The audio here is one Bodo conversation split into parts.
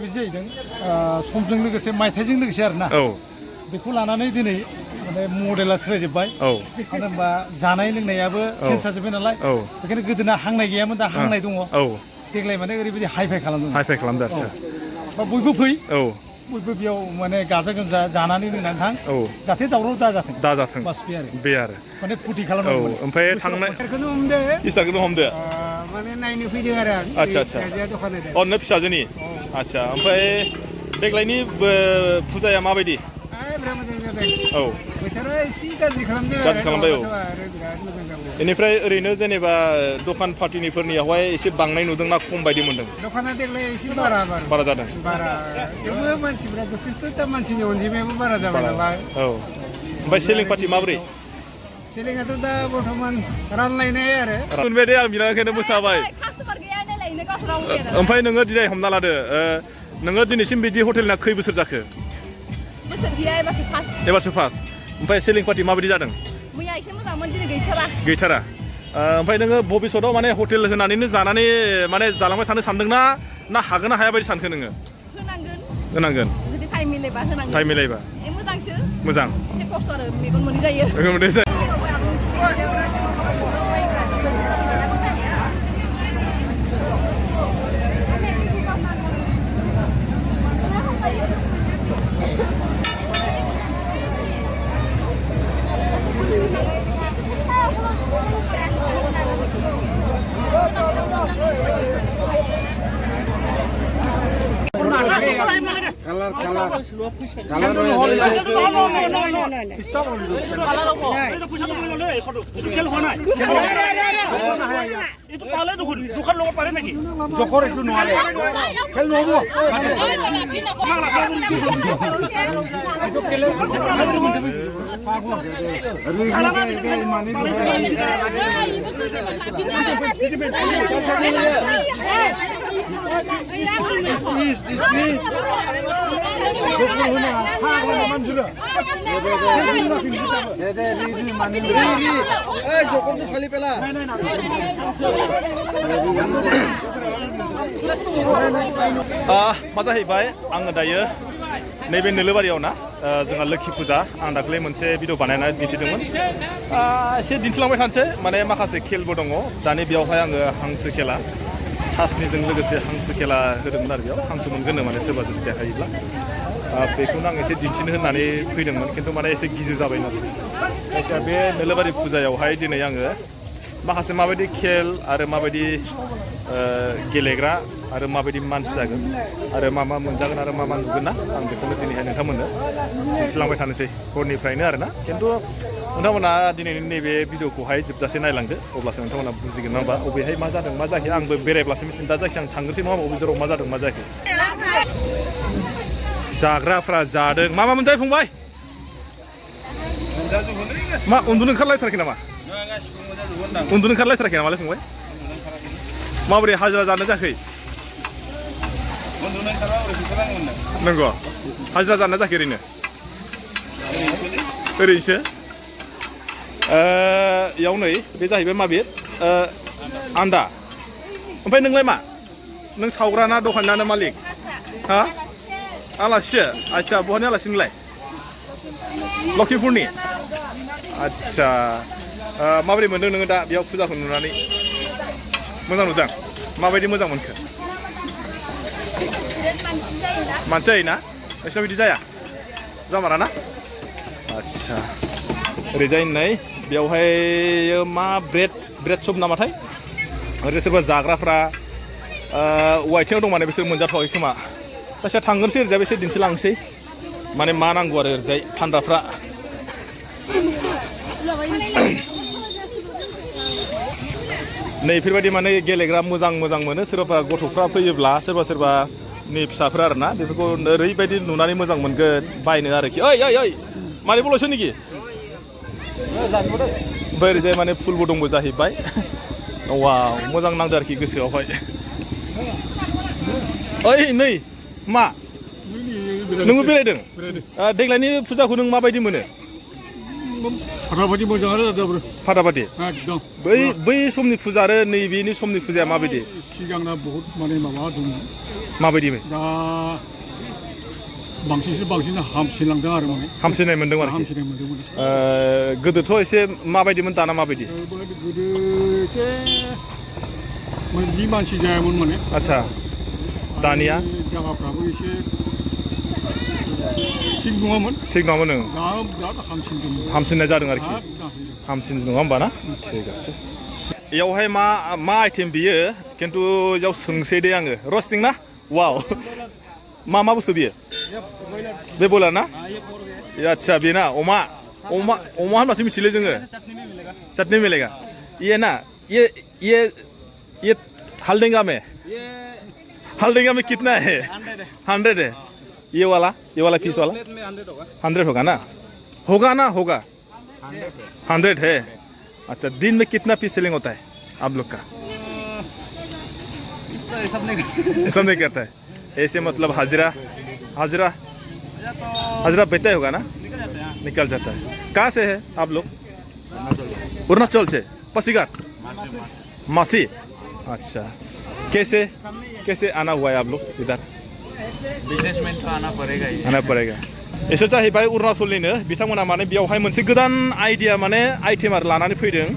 ओरैबायदि जाहैदों समजों लोगोसे मायथाइजों लोगोसे आरोना बेखौ लानानै दिनै माने मडेला सोलायजोब्बाय मानो होनबा जानाय लोंनायाबो चेन्ज जाजोब्बाय नालाय बेखायनो गोदोना हांनाय गैयामोन दा हांनाय दङ देग्लाय माने ओरैबायदि हाइफाइ खालामदों आरो बा बयबो फै बयबो बेयाव माने गाजा गोमजा जानानै लोंनानै थां जाहाथे दावराव दाजाथों बास बे आरो माने फुरथि खालामनांगौ ओमफ्राय थांनाय इस्टारखौनो हमदो माने नायनो फैदों आरो आच्छा अननो फिसाजोनि आच्छा ओमफ्राय देग्लायनि फुजाया माबायदि बोथोरा एसे गाज्रि खालामबाय बेनिफ्राय ओरैनो जेनेबा दखान पार्टिनिफोरनियावहाय एसे बांनाय नुदोंना खम बायदि मोनदों दखाना देग्लाय एसे बारा जादों थेवबो मानसिफ्रा जथेस्थ' दा मानसिनि अनजिमायाबो बारा जाबाय नालाय ओमफ्राय सेलिं पार्टि माबोरै सेलिंआथ' दा बर्थमान रानलायनाय आरो मोनबाय दे आं बिनाखैनो मोसाबाय ओमफ्राय नोङो दिनै हमना लादो नोङो दिनैसिम बिदि हटेलना खै बोसोर जाखो एबारसो फार्स्ट ओमफ्राय सेलिं पार्टि माबायदि जादों मैया एसे मोजांमोन दिनै गैथारा ओमफ्राय नोङो भबिसतआव माने हटेल होनानैनो जानानै माने जालांबाय थानो सानदोंना ना हागोन ना हाया बायदि सानखो नोङो होनांगोन जुदि टाइम मिलायबा मोजांसो मोजां एसे खस्थ' आरो मेगन मोदै जायो मा जाहैबाय आङो दायो नैबे नोलोबारियाव ना जोंहा लोखि फुजा आं दाख्लै मोनसे भिडिअ बानायना दिन्थिदोंमोन एसे दिन्थिलांबाय थानोसै माने माखासे खेलबो दङ दानि बेयावहाय आङो हांसो खेला हांसोनिजों लोगोसे हांसो खेला होदोंमोन आरो बेयाव हांसो मोनगोन माने सोरबा जुदि देखायोब्ला बेखौनो आं एसे दिन्थिनो होननानै फैदोंमोन खिन्थु माने एसे गिदिर जाबाय नालाय जायखिया बे नोलोबारि फुजायावहाय दिनै आङो माखासे माबायदि खेल आरो माबायदि गेलेग्रा आरो माबायदि मानसि जागोन आरो मा मोनजागोन आरो मा नुगोन ना आं बेखौनो दिनैहाय नोंथांमोननो दिन्थिलांबाय थानोसै हरनिफ्रायनो आरोना खिन्थु नोंथांमोना दिनैनि नैबे भिडिअखौहाय जोबजासे नायलांदो अब्लासो नोंथांमोना बुजिगोन नङा होमबा बबेहाय मा जादों मा जायाखै आंबो बेरायब्लासो मिथिगोन दा जायखिया आं थांनोसै नङा होमबा बबे जेराव मा जादों मा जायाखै जाग्राफ्रा जादों मा मोनजायो फंबाय मा उन्दुनो ओंखारलायथाराखै नामा उन्दुनो ओंखारलायथाराखै नामालाय फंबाय माबोरै हाजिरा जानो जायाखै नंगौ हाजिरा जानो जायाखै ओरैनोसो इयाव नै बे जाहैबाय माबे आन्दा ओमफ्राय नोंलाय मा नों सावग्रा ना दखानानो मालिक हा आलासिसो आच्छा बहानि आलासि नोंलाय लखिमपुरनि आच्छा माबोरै मोनदों नोङो दा बेयाव फुजाखौ नुनानै मोजां नुदों माबायदि मोजां मोनखो मानसि जायोना नोंसिनाव बिदि जाया जामारा ना आच्छा ओरैजाय नै बेयावहाय मा ब्रेड सब नामाथाय ओरै सोरबा जाग्राफ्रा वाइथिङाव दं माने बिसोर मोनजाथ'वाखै खोमा दासो थांगोनसै ओरैजाय बिसोर दिन्थिलांसै माने मा नांगौ आरो ओरैजाय फानग्राफ्रा नै बेफोरबायदि माने गेलेग्रा मोजां मोनो सोरबा गथ'फ्रा फैयोब्ला सोरबा नि फिसाफोरा आरोना बेफोरखौ ओरैबायदि नुनानै मोजां मोनगोन बायनो आरोखि ओइ मारै बल'सो निखि ओमफ्राय ओरैजाय माने फुलबो दंबो जाहैबाय वाव मोजां नांदो आरोखि गोसोआवहाय ओइ नै मा नोंबो बेरायदों देग्लायनि फुजाखौ नों माबायदि मोनो फाटाबादि मोजाङानो जादों फाटाबादि एकदम बै समनि फुजा आरो नैबेनि समनि फुजाया माबायदि सिगांना बहुत माने माबा दङ माबायदि दा बांसिन हामसिनलांदों आरो माने हामसिननाय मोन्दों आरोखि हामसिननाय मोन्दोंमोन गोदोथ' एसे माबायदिमोन दाना माबायदि गोदो एसे बिदि मानसि जायामोन माने आच्छा दानिया जायगाफ्राबो एसे थिग नङामोन ओं दा बिराद हामसिननाय जादों आरोखि हामसिन नङा होमबा ना ठीक আছে इयावहाय मा आइटेम बियो खिन्थु इयाव सोंसै दे आङो रस्टिं ना वाव मा बुस्थु बियो बे बयलार ना आच्छा बेना अमा होनबासो मिथिले जोङो चटनी मिलेगा ये ना ये हल्देंगा में कितना है 100 है ये वाला पीस वाला 100 होगा ना 100 है अच्छा दिन में कितना पीस सेलिंग होता है आप लोग का सब नहीं करता है ऐसे मतलब हाजिरा बेचता होगा ना निकल जाता है कहाँ से है आप लोग अरुणाचल से पासीघाट मासी अच्छा कैसे आना हुआ है आप लोग इधर बिजनेसमैन तो आना पड़ेगा इसोर जाहैबाय अरुणाचलनिनो बिथांमोना माने बेयावहाय मोनसे गोदान आइडिया माने आइटेम आरो लानानै फैदों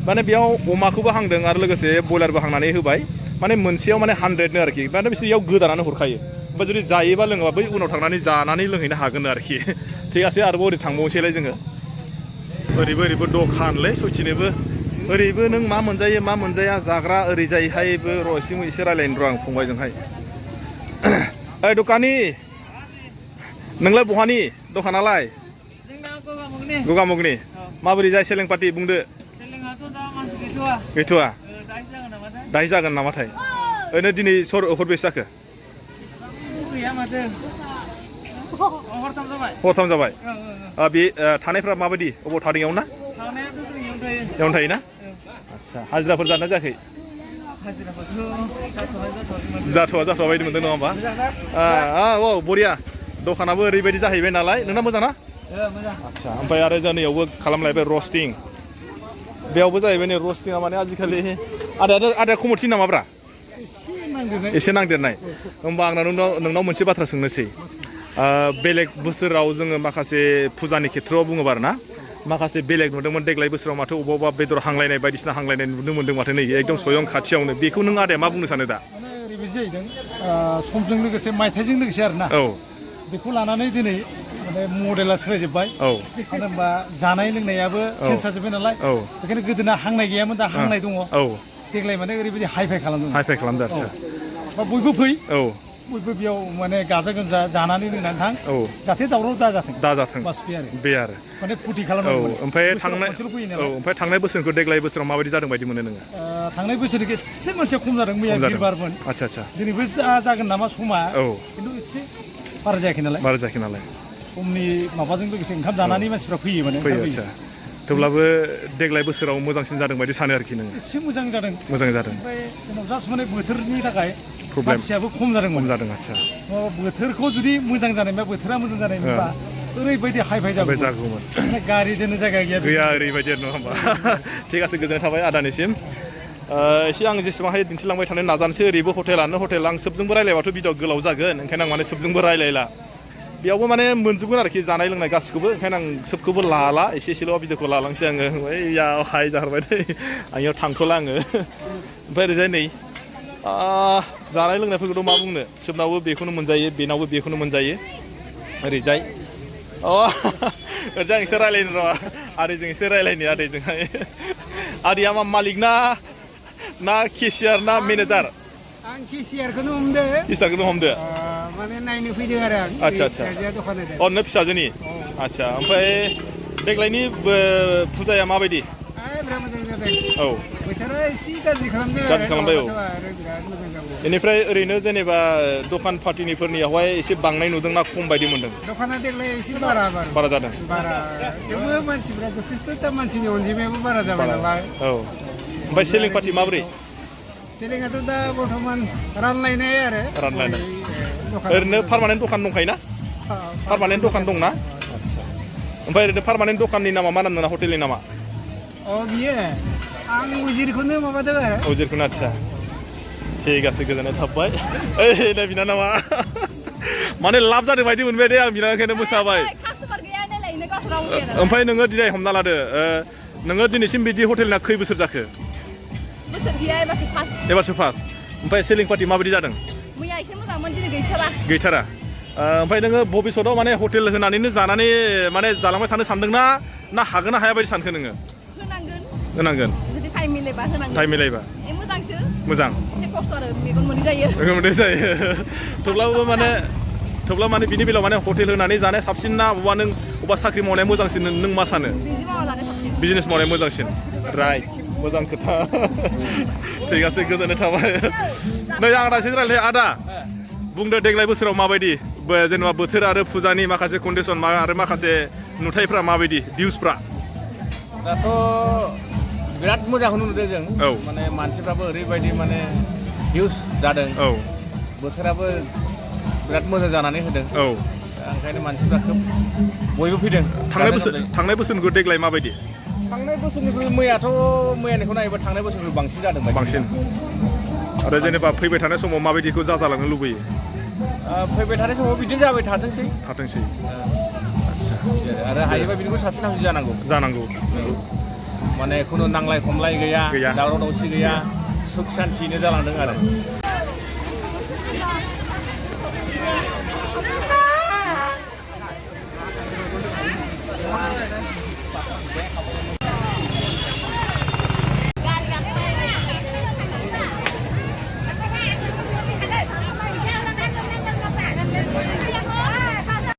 माने बेयाव अमाखौबो हांदों आरो लोगोसे बयलारबो हांनानै होबाय माने मोनसेयाव माने 100 नो आरोखि माने बिसोर बेयाव गोदानानै हरखायो ओमफ्राय जुदि जायोबा लोङोबा बै उनाव थांनानै जानानै लोंहैनो हागोन आरोखि ठीक আছে आरोबाव ओरै थांबावनोसैलाय जोङो ओरैबो दखानलै सयथिनोबो ओरैबो नों मा मोनजायो मा मोनजाया जाग्रा ओरैजायहायबो र' एसे रायलायनो र' आं फंबायजोंहाय ओइ दखानि नोंलाय बहानि दखानालाय गगामुगनि माबोरै जाय सेलें पार्टि बुंदो गैथ'वा दाहाय जागोन नामाथाय ओरैनो दिनै हरबेसे जाखो हरथाम जाबाय बे थानायफ्रा माबायदि अबाव थादों इयाव ना इयावनो थायोना आच्छा हाजिराफोर जाना जायाखै जाथ'वा बायदि मोनदों नङा होमबा औ बरिया दखानाबो ओरैबायदि जाहैबाय नालाय नोंना मोजां ना आच्छा ओमफ्राय आरो जोंनियावबो खालामलायबाय रस्टिं बेयावबो जाहैबाय नै रस्टिंआ माने आजिखालि आदाया खमरथि नामाब्रा एसे नांदेरनाय होमबा आं नोंनाव मोनसे बाथ्रा सोंनोसै बेलेग बोसोराव जोङो माखासे फुजानि खेथ्रआव बुङोबा आरो ना माखासे बेलेग नुदोंमोन देग्लाय बोसोराव माथो अबेबा बेदर हांलायनाय बायदिसिना हांलायनाय नुनो मोन्दों माथो नै एकदम सयं खाथियावनो बेखौ नों आदाया मा बुंनो सानो दा ओरैबायदि जाहैदों समजों लोगोसे मायथाइजों लोगोसे आरो ना बेखौ लानानै दिनै माने मडेला सोलायजोब्बाय मानो होनबा जानाय लोंनायाबो चेन्ज जाजोब्बाय नालाय बेखायनो गोदोना हांनाय गैयामोन दा हांनाय दङ देग्लाय माने ओरैबायदि हाइफाइ खालामदों आरोसो बयबो फै बयबो बेयाव माने गाजा गोमजा जानानै लोंनानै थां जाहाथे दावराव दाजाथों बास बे आरो माने फुरथि खालामनांगौ ओमफ्राय थांनाय बोसोरखौ देग्लाय बोसोराव माबायदि जादों बायदि मोनो नोङो थांनाय बोसोरनि एसे मोनसे खम जादों मैया बिरबारमोन आच्छा दिनैबो जागोन नामा समा खिन्थु एसे बारा जायाखै नालाय समनि माबाजों लोगोसे ओंखाम जानानै मानसिफ्रा फैयो माने आच्छा थेवब्लाबो देग्लाय बोसोराव मोजांसिन जादों बायदि सानो आरोखि नोङो एसे मोजां जादों ओमफ्राय जोंनाव जास्ट माने बोथोरनि थाखाय मानसियाबो खम जादों आच्छा बोथोरखौ जुदि मोजां जानायमोनबा बोथोरा मोजां जानायमोनबा ओरैबायदि हाइफाइ जागौमोन गारि दोननो जायगा गैया ओरैबायदि नङा होमबा ठीक আছে गोजोननाय थाबाय आदानिसिम एसे आं जेसेबां हायो दिन्थिलांबाय थानो नाजानोसै ओरैबो हटेल आं सोबजोंबो रायलायबाथ' भिडिअ गोलाव जागोन ओंखायनो आं माने सोबजोंबो रायलायला बेयावबो माने मोनजोबगोन आरोखि जानाय लोंनाय गासिखौबो ओंखायनो आं सोबखौबो लाला एसेल' भिडिअखौ लालांसै आङो ओइयाव हाय जाहरबाय दै आं इयाव थांथ'ला आङो ओमफ्राय ओरैजाय नै जानाय लोंनायफोरखौथ' मा बुंनो सोबनावबो बेखौनो मोनजायो बेनावबो बेखौनो मोनजायो ओरैजाय ओरैजाय आं एसे रायलायनो र' आदैजों एसे रायलायनो आदैजोंहाय आदैया मा मालिक ना केसियार ना मेनेजार आं केसियारखौनो हमदो माने नायनो फैदों आरो आं आच्छा नों फिसाजोनि आच्छा ओमफ्राय देग्लायनि फुजाया माबायदि बिराद मोजां जादों बोथोरा एसे गाज्रि खालामबाय बेनिफ्राय ओरैनो जेनेबा दखान पार्टिनिफोरनियावहाय एसे बांनाय नुदोंना खम बायदि मोनदों दखाना देग्लाय एसे बारा जादों थेवबो मानसिफ्रा जथेस्थ' दा मानसिनि अनजिमायाबो बारा जाबाय नालाय ओमफ्राय सेलिं पार्टि माबोरै सेलिंआथ' दा बर्थमान रानलायनाय ओरैनो पार्मानेन्ट दखान दंखायोना पार्मानेन्ट दखान दंना ओमफ्राय ओरैनो पार्मानेन्ट दखाननि नामा मा नाम नोंना हटेलनि नामा अ बियो आं उजिरखौनो माबादों आरो उजिरखौनो आदसा ठीक আছে गोजोननाय थाबाय ओइ नै बिनानावा माने लाब जादों बायदि मोनबाय दे आं बिनानावखायनो मोसाबाय कास्टमार गैया नालायनो गावसोर रावबो गैया ओमफ्राय नोङो दिनै हमना लादो नोङो दिनैसिम बिदि हटेलना खै बोसोर जाखो बोसोर गैया एबारसो फार्स्ट एबारसो फार्स्ट ओमफ्राय सेलिं पार्टि माबायदि जादों मैया एसे मोजांमोन दिनै गैथारा गैथारा ओमफ्राय नोङो भबिष्यतआव माने हटेल होनानैनो जानानै माने जालांबाय थानो सानदोंना ना हागोन ना हाया बायदि सानखो नोङो होनांगोन होनांगोन जुदि टाइम मिलायबा होनांगोन टाइम मिलायबा मोजांसो मोजां एसे खस्थ' आरो मेगन मोदै जायो मोननाय जायो थेवब्लाबो माने बिनि बेलायाव माने हटेल होनानै जानाया साबसिन ना अबा नों अबा साख्रि मावनाया मोजांसिन नों मा सानो बिजि मावा जानाय साबसिन बिजनेस मावनाया मोजांसिन राइट मोजां खोथा ठीक আছে गोजोननाय थाबाय नै आं दासो रायलाय आदा बुंदो देग्लाय बोसोराव माबायदि जेनेबा बोथोर आरो फुजानि माखासे कन्डिसन आरो माखासे नुथायफ्रा माबायदि भिउसफ्रा दाथ' बिराद मोजांखौनो नुदों जों औ माने मानसिफ्राबो ओरैबायदि माने भिउस जादों औ बोथोराबो बिराद मोजां जानानै होदों औ ओंखायनो मानसिफ्रा खोब बयबो फैदों थांनाय बोसोरनिखौ देग्लाय माबायदि थांनाय बोसोरनिख्रुइ मैयानिखौ नायोबा थांनाय बोसोरनिख्रुइ बांसिन जादों बांसिन आरो जेनेबा फैबाय थानाय समाव माबायदिखौ जाजालांनो लुबैयो फैबाय थानाय समाव बिदिनो जाबाय थाथोंसै आदसा आरो हायोबा बिनिखौ साबसिन हामसिन जानांगौ माने खुनु नांलाय खमलाय गैया दावराव दावसि गैया सुख शान्तिनो जालांदों आरो